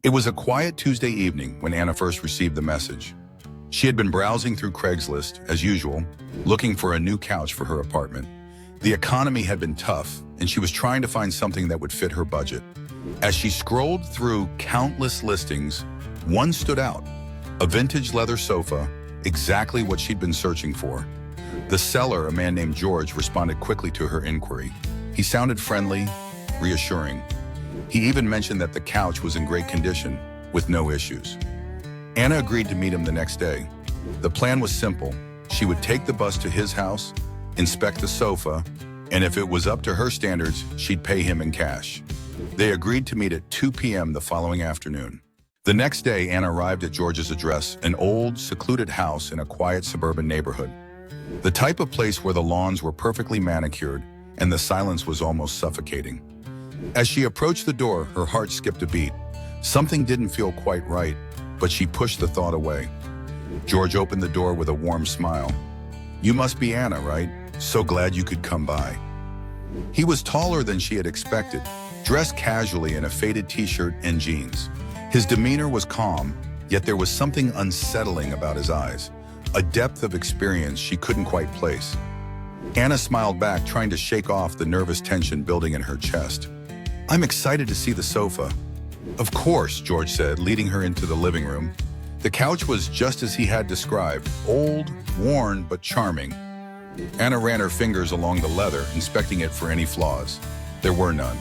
It was a quiet Tuesday evening when Anna first received the message. She had been browsing through Craigslist, as usual, looking for a new couch for her apartment. The economy had been tough, and she was trying to find something that would fit her budget. As she scrolled through countless listings, one stood out: a vintage leather sofa, exactly what she'd been searching for. The seller, a man named George, responded quickly to her inquiry. He sounded friendly, reassuring. He even mentioned that the couch was in great condition, with no issues. Anna agreed to meet him the next day. The plan was simple. She would take the bus to his house, inspect the sofa, and if it was up to her standards, she'd pay him in cash. They agreed to meet at 2 p.m. the following afternoon. The next day, Anna arrived at George's address, an old, secluded house in a quiet suburban neighborhood. The type of place where the lawns were perfectly manicured and the silence was almost suffocating. As she approached the door, her heart skipped a beat. Something didn't feel quite right, but she pushed the thought away. George opened the door with a warm smile. "You must be Anna, right? So glad you could come by." He was taller than she had expected, dressed casually in a faded t-shirt and jeans. His demeanor was calm, yet there was something unsettling about his eyes, a depth of experience she couldn't quite place. Anna smiled back, trying to shake off the nervous tension building in her chest. "I'm excited to see the sofa." "Of course," George said, leading her into the living room. The couch was just as he had described, old, worn, but charming. Anna ran her fingers along the leather, inspecting it for any flaws. There were none.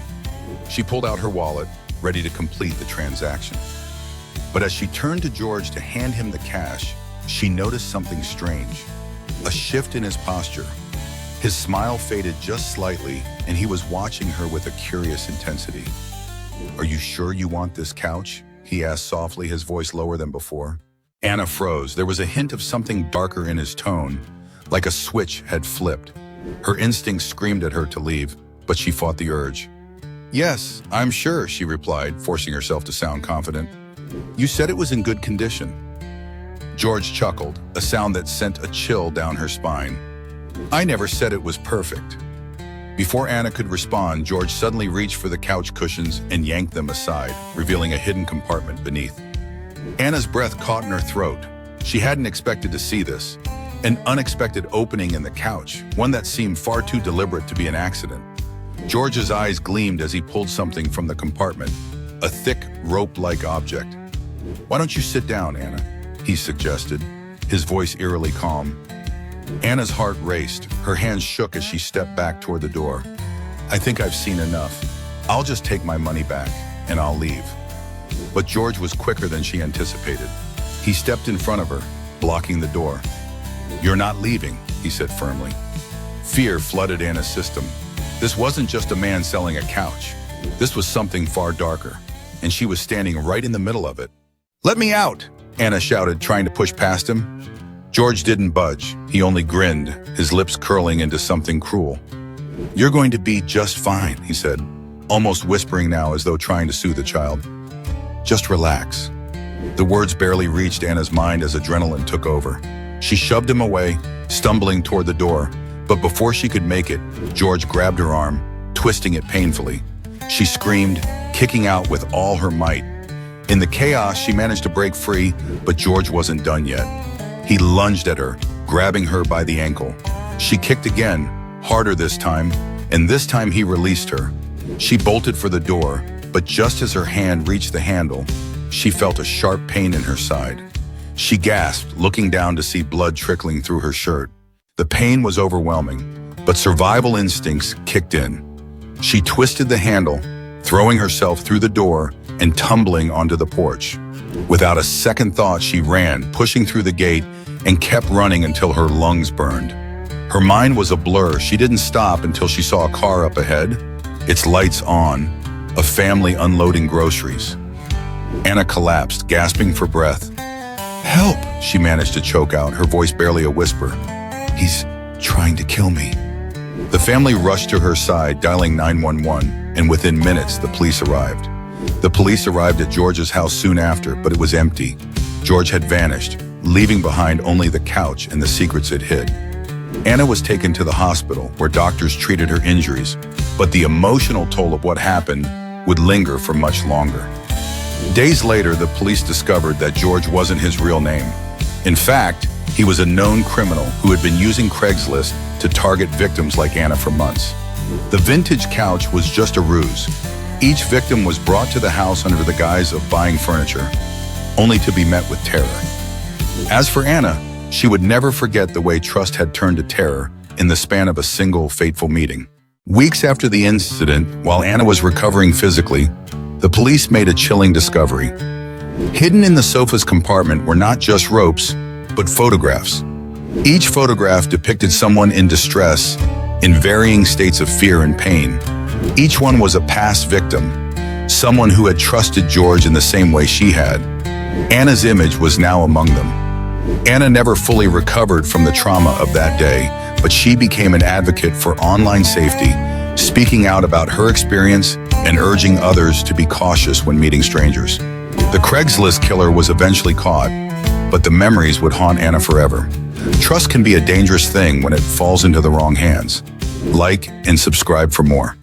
She pulled out her wallet, ready to complete the transaction. But as she turned to George to hand him the cash, she noticed something strange, a shift in his posture. His smile faded just slightly, and he was watching her with a curious intensity. "Are you sure you want this couch?" he asked softly, his voice lower than before. Anna froze. There was a hint of something darker in his tone, like a switch had flipped. Her instincts screamed at her to leave, but she fought the urge. "Yes, I'm sure," she replied, forcing herself to sound confident. "You said it was in good condition." George chuckled, a sound that sent a chill down her spine. "I never said it was perfect." Before Anna could respond, George suddenly reached for the couch cushions and yanked them aside, revealing a hidden compartment beneath. Anna's breath caught in her throat. She hadn't expected to see this. An unexpected opening in the couch, one that seemed far too deliberate to be an accident. George's eyes gleamed as he pulled something from the compartment, a thick, rope-like object. "Why don't you sit down, Anna?" he suggested, his voice eerily calm. Anna's heart raced. Her hands shook as she stepped back toward the door. "I think I've seen enough. I'll just take my money back, and I'll leave." But George was quicker than she anticipated. He stepped in front of her, blocking the door. "You're not leaving," he said firmly. Fear flooded Anna's system. This wasn't just a man selling a couch. This was something far darker, and she was standing right in the middle of it. "Let me out!" Anna shouted, trying to push past him. George didn't budge. He only grinned, his lips curling into something cruel. "You're going to be just fine," he said, almost whispering now as though trying to soothe the child. "Just relax." The words barely reached Anna's mind as adrenaline took over. She shoved him away, stumbling toward the door, but before she could make it, George grabbed her arm, twisting it painfully. She screamed, kicking out with all her might. In the chaos, she managed to break free, but George wasn't done yet. He lunged at her, grabbing her by the ankle. She kicked again, harder this time, and this time he released her. She bolted for the door, but just as her hand reached the handle, she felt a sharp pain in her side. She gasped, looking down to see blood trickling through her shirt. The pain was overwhelming, but survival instincts kicked in. She twisted the handle, throwing herself through the door and tumbling onto the porch. Without a second thought, she ran, pushing through the gate, and kept running until her lungs burned. Her mind was a blur. She didn't stop until she saw a car up ahead, its lights on, a family unloading groceries. Anna collapsed, gasping for breath. "Help!" she managed to choke out, her voice barely a whisper. "He's trying to kill me." The family rushed to her side, dialing 911, and within minutes, the police arrived. The police arrived at George's house soon after, but it was empty. George had vanished, leaving behind only the couch and the secrets it hid. Anna was taken to the hospital, where doctors treated her injuries, but the emotional toll of what happened would linger for much longer. Days later, the police discovered that George wasn't his real name. In fact, he was a known criminal who had been using Craigslist to target victims like Anna for months. The vintage couch was just a ruse. Each victim was brought to the house under the guise of buying furniture, only to be met with terror. As for Anna, she would never forget the way trust had turned to terror in the span of a single fateful meeting. Weeks after the incident, while Anna was recovering physically, the police made a chilling discovery. Hidden in the sofa's compartment were not just ropes, but photographs. Each photograph depicted someone in distress, in varying states of fear and pain. Each one was a past victim, someone who had trusted George in the same way she had. Anna's image was now among them. Anna never fully recovered from the trauma of that day, but she became an advocate for online safety, speaking out about her experience and urging others to be cautious when meeting strangers. The Craigslist killer was eventually caught, but the memories would haunt Anna forever. Trust can be a dangerous thing when it falls into the wrong hands. Like and subscribe for more.